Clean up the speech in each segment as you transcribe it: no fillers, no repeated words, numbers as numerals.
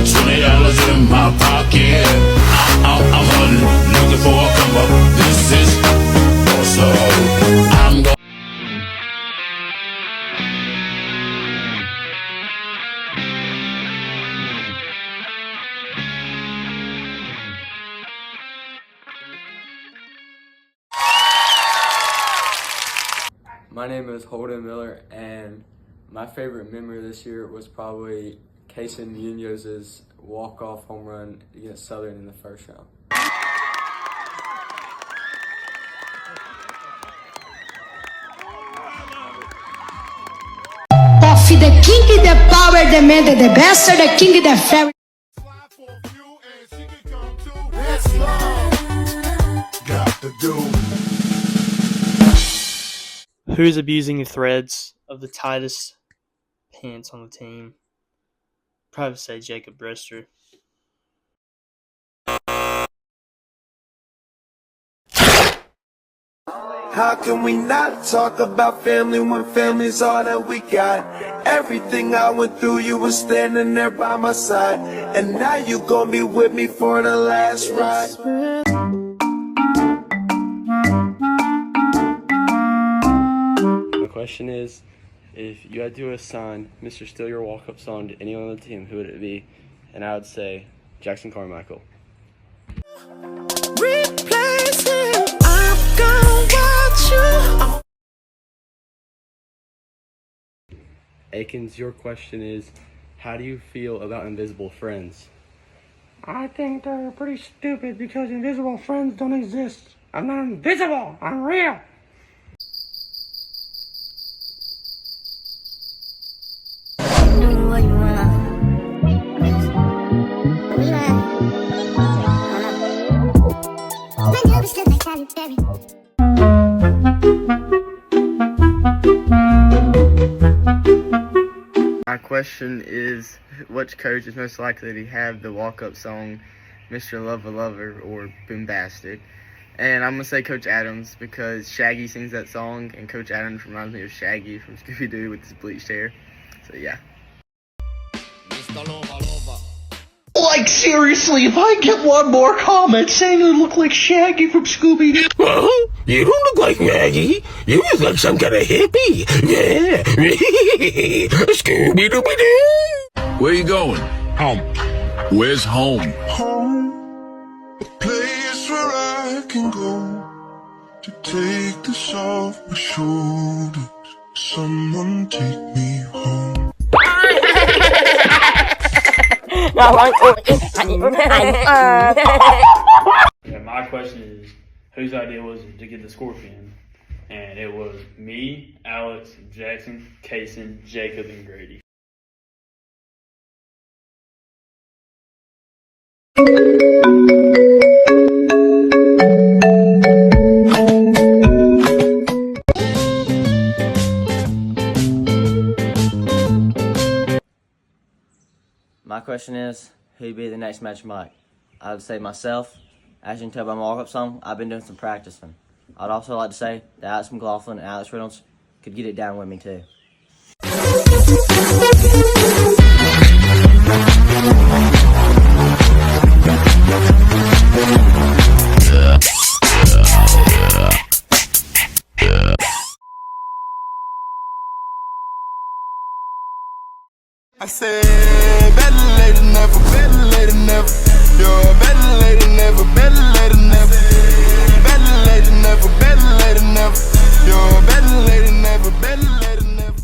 $20 in my pocket. I'm hunting, looking for a come up. This is so I'm going. My name is Holden Miller, and my favorite memory this year was probably Casey Munoz's walk-off home run against Southern in the first round. Of the king, the power, the man, the best, the king, the fairy. Who's abusing the threads of the tightest pants on the team? Probably say Jacob Brister. How can we not talk about family when family's all that we got? Everything I went through, you were standing there by my side, and now you gon' be with me for the last ride. My question is, if you had to assign Mr. Steal Your Walk-Up song to anyone on the team, who would it be? And I would say Jackson Carmichael. Replace him, I'm gonna watch you. Akins, your question is, how do you feel about invisible friends? I think they're pretty stupid because invisible friends don't exist. I'm not invisible, I'm real. My question is, which coach is most likely to have the walk-up song Mr. Lover Lover or Boombastic? And I'm going to say Coach Adams because Shaggy sings that song, and Coach Adams reminds me of Shaggy from Scooby-Doo with his bleached hair. So yeah. Like, seriously, if I get one more comment saying I look like Shaggy from Scooby-Doo. Well, you don't look like Maggie. You look like some kind of hippie. Yeah. Scooby-Dooby-Doo. Where you going? Home. Where's home? Home, a place where I can go to take this off my shoulders. Someone take me home. Yeah, my question is, whose idea was it to get the scorpion? And it was me, Alex, Jackson, Kaysen, Jacob, and Grady. My question is, who'd be the next Magic Mike? I would say myself. As you can tell by my walk-up song, I've been doing some practicing. I'd also like to say that Alex McLaughlin and Alex Reynolds could get it down with me too. I said, better late than never, better late than never. You're better late than never, better late than never. Better late than never, better late than never. You're better late than never, better late than never.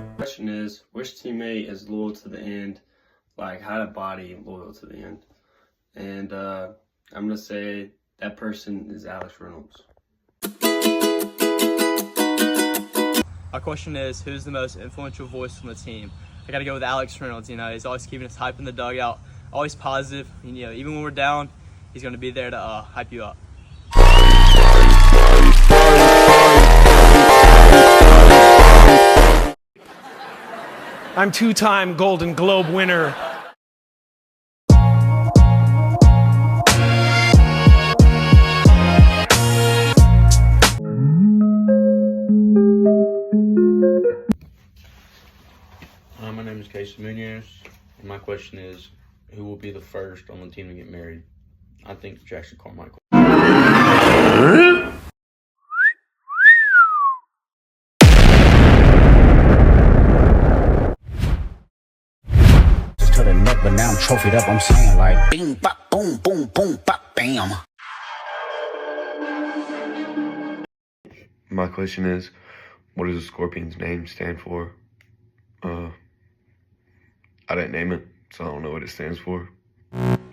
The question is, which teammate is loyal to the end? Like, had a body loyal to the end? And I'm going to say that person is Alex Reynolds. My question is, who's the most influential voice on the team? I gotta go with Alex Reynolds. You know, he's always keeping us hype in the dugout, always positive. And, you know, even when we're down, he's gonna be there to hype you up. I'm two-time Golden Globe winner. Chris Munoz, and my question is, who will be the first on the team to get married? I think Jackson Carmichael. To the neck, but now I'm trophied up. I'm saying like, bing, bop, boom, boom, boom, bop, bam. My question is, what does the Scorpion's name stand for? I didn't name it, so I don't know what it stands for. But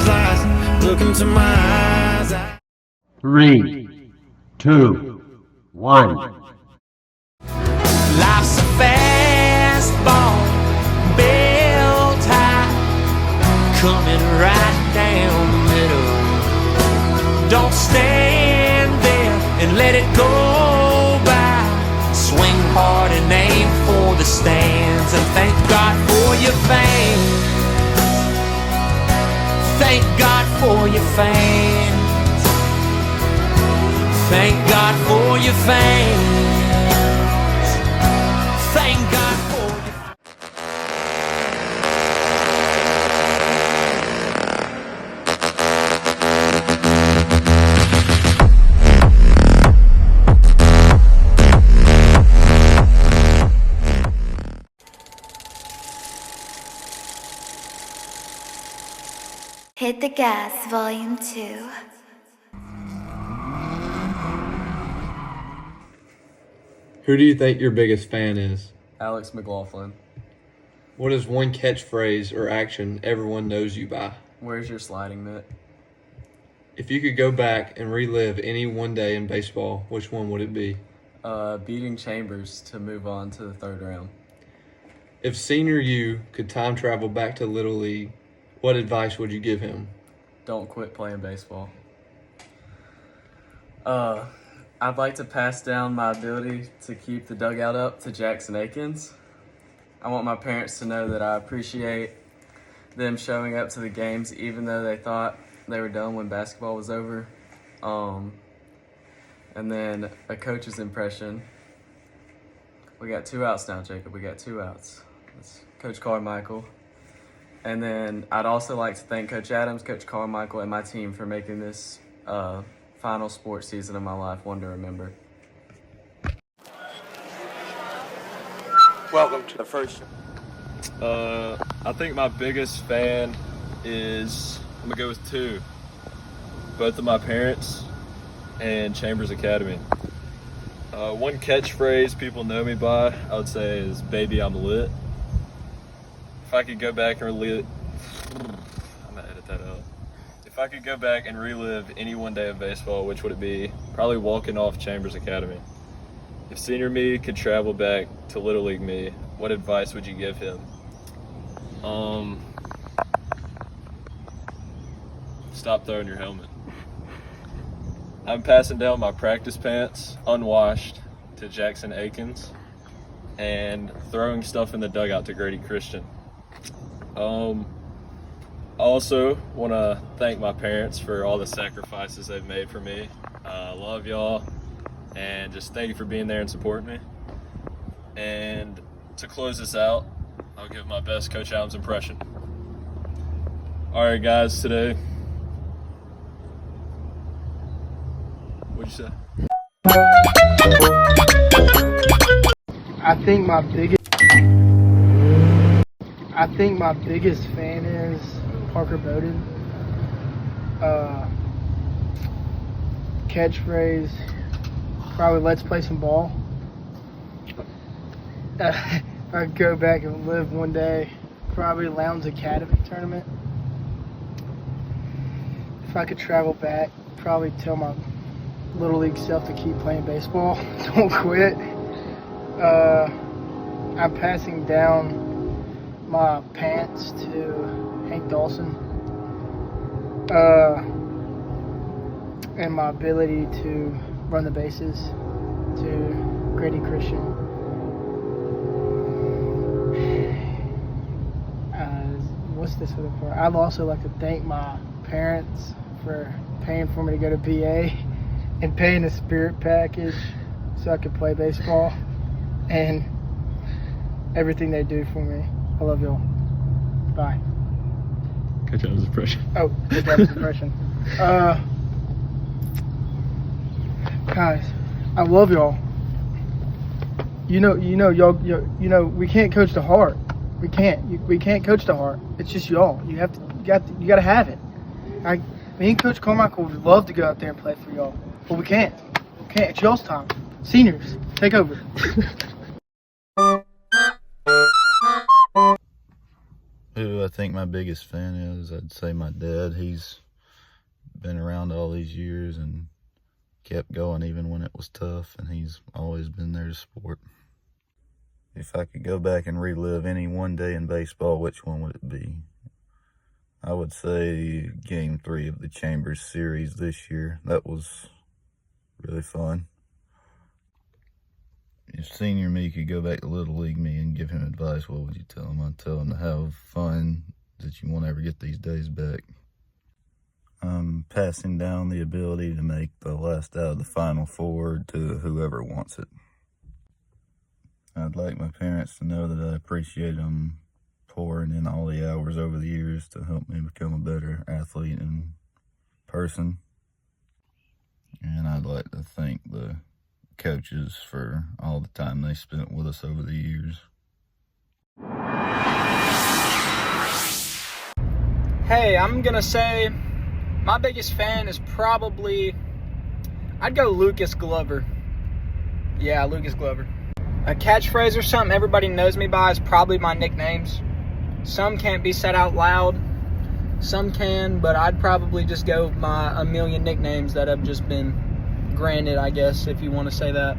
lies, look into my eyes. 3, 2, 1. Life's a fast ball, built high, coming right down the middle. Don't stand there and let it go by. Swing hard and aim for the stands, and thank God for your fans. Thank God for your fans. Thank God for your fans. Thank God for your Hit the Gas, Volume 2. Who do you think your biggest fan is? Alex McLaughlin. What is one catchphrase or action everyone knows you by? Where's your sliding mitt? If you could go back and relive any one day in baseball, which one would it be? Beating Chambers to move on to the third round. If senior you could time travel back to Little League, what advice would you give him? Don't quit playing baseball. I'd like to pass down my ability to keep the dugout up to Jackson Akins. I want my parents to know that I appreciate them showing up to the games even though they thought they were done when basketball was over. And then a coach's impression. We got 2 outs now, Jacob. We got 2 outs. That's Coach Carmichael. And then I'd also like to thank Coach Adams, Coach Carmichael, and my team for making this final sports season of my life one to remember. Welcome to the first show. I think my biggest fan is, I'm going to go with 2. Both of my parents and Chambers Academy. One catchphrase people know me by, I would say, is "Baby, I'm lit." If I could go back and relive, I'm gonna edit that out. If I could go back and relive any one day of baseball, which would it be? Probably walking off Chambers Academy. If senior me could travel back to Little League me, what advice would you give him? Stop throwing your helmet. I'm passing down my practice pants, unwashed, to Jackson Akins, and throwing stuff in the dugout to Grady Christian. I also want to thank my parents for all the sacrifices they've made for me. I love y'all, and just thank you for being there and supporting me. And to close this out, I'll give my best Coach Adams impression. All right, guys, today. What'd you say? I think my biggest fan is Parker Bowden. Catchphrase, probably "Let's play some ball." If I could go back and live one day, probably Lowndes Academy tournament. If I could travel back, probably tell my Little League self to keep playing baseball. Don't quit. I'm passing down my pants to Hank Dawson. And my ability to run the bases to Grady Christian. What's this other part? I'd also like to thank my parents for paying for me to go to PA and paying the spirit package so I could play baseball. And everything they do for me. I love y'all. Bye. Coach Adams' impression. Oh, Coach Adams' impression. Guys, I love y'all. You know, we can't coach the heart. We can't coach the heart. It's just y'all. You gotta have it. Me and Coach Carmichael would love to go out there and play for y'all, but we can't. It's y'all's time. Seniors, take over. Who I think my biggest fan is, I'd say my dad. He's been around all these years and kept going even when it was tough, and he's always been there to support. If I could go back and relive any one day in baseball, which one would it be? I would say Game 3 of the Chambers series this year. That was really fun. If senior me could go back to Little League me and give him advice, what would you tell him? I'd tell him to have fun, that you won't ever get these days back. I'm passing down the ability to make the last out of the Final Four to whoever wants it. I'd like my parents to know that I appreciate them pouring in all the hours over the years to help me become a better athlete and person. And I'd like to thank the coaches for all the time they spent with us over the years. Hey, I'm gonna say my biggest fan is probably, I'd go Lucas Glover. Yeah, Lucas Glover. A catchphrase or something everybody knows me by is probably my nicknames. Some can't be said out loud, some can, but I'd probably just go with my a million nicknames that have just been granted, I guess, if you want to say that.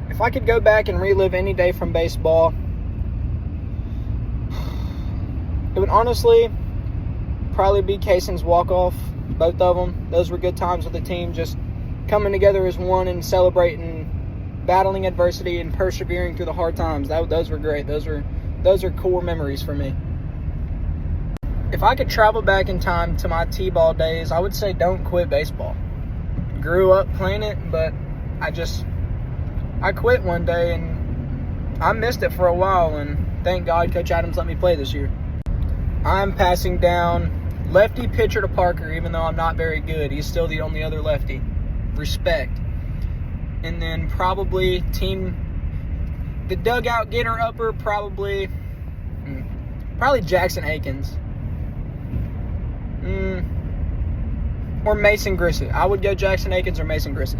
If I could go back and relive any day from baseball, it would honestly probably be Kaysen's walk-off, both of them. Those were good times with the team, just coming together as one and celebrating, battling adversity and persevering through the hard times. Those were great. Those are core memories for me. If I could travel back in time to my T-ball days, I would say don't quit baseball. Grew up playing it, but I quit one day and I missed it for a while, and thank God Coach Adams let me play this year. I'm passing down lefty pitcher to Parker, even though I'm not very good. He's still the only other lefty. Respect. And then probably the dugout getter upper, probably Jackson Akins. Or Mason Grissett. I would go Jackson Akins or Mason Grissett.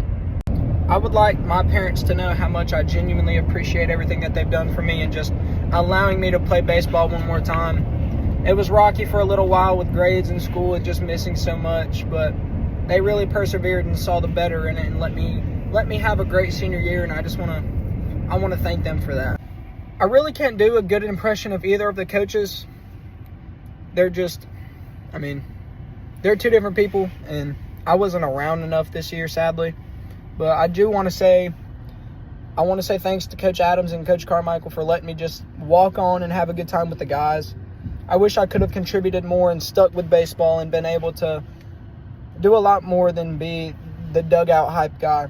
I would like my parents to know how much I genuinely appreciate everything that they've done for me and just allowing me to play baseball one more time. It was rocky for a little while with grades in school and just missing so much, but they really persevered and saw the better in it and let me have a great senior year, and I want to thank them for that. I really can't do a good impression of either of the coaches. They're they're two different people, and I wasn't around enough this year, sadly. But I want to say thanks to Coach Adams and Coach Carmichael for letting me just walk on and have a good time with the guys. I wish I could have contributed more and stuck with baseball and been able to do a lot more than be the dugout hype guy.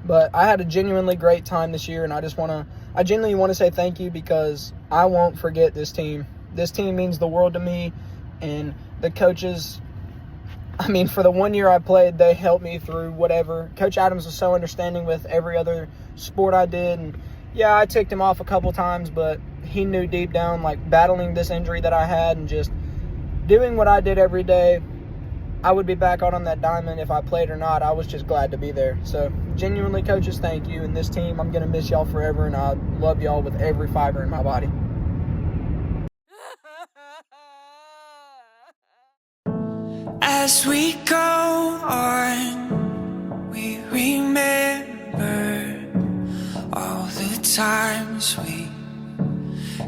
But I had a genuinely great time this year, and I genuinely want to say thank you, because I won't forget this team. This team means the world to me, and the coaches, for the 1 year I played, they helped me through whatever. Coach Adams was so understanding with every other sport I did, and yeah, I ticked him off a couple times, but he knew deep down, battling this injury that I had and just doing what I did every day, I would be back out on that diamond if I played or not. I was just glad to be there. So, genuinely, coaches, thank you. And this team, I'm going to miss y'all forever, and I love y'all with every fiber in my body. As we go on, we remember all the times we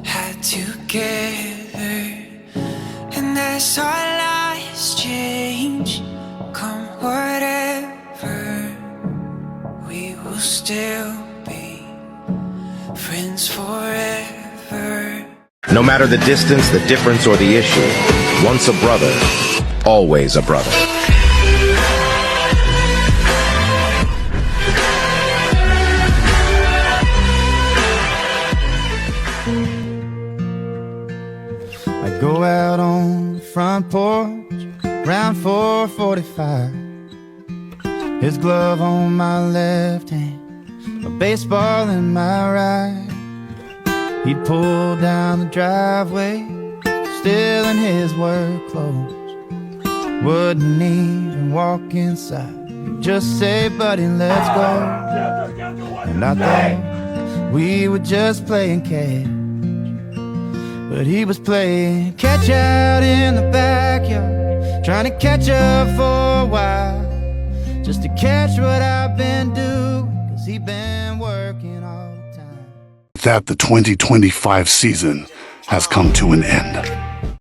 had together. And as our lives change, come whatever, we will still be friends forever. No matter the distance, the difference, or the issue, once a brother, always a brother. Go out on the front porch around 4:45. His glove on my left hand, a baseball in my right. He'd pull down the driveway, still in his work clothes. Wouldn't even walk inside. He'd just say, buddy, let's go. And I thought we were just playing catch, but he was playing catch out in the backyard, trying to catch up for a while, just to catch what I've been doing, 'cause he been working all the time. That the 2025 season has come to an end.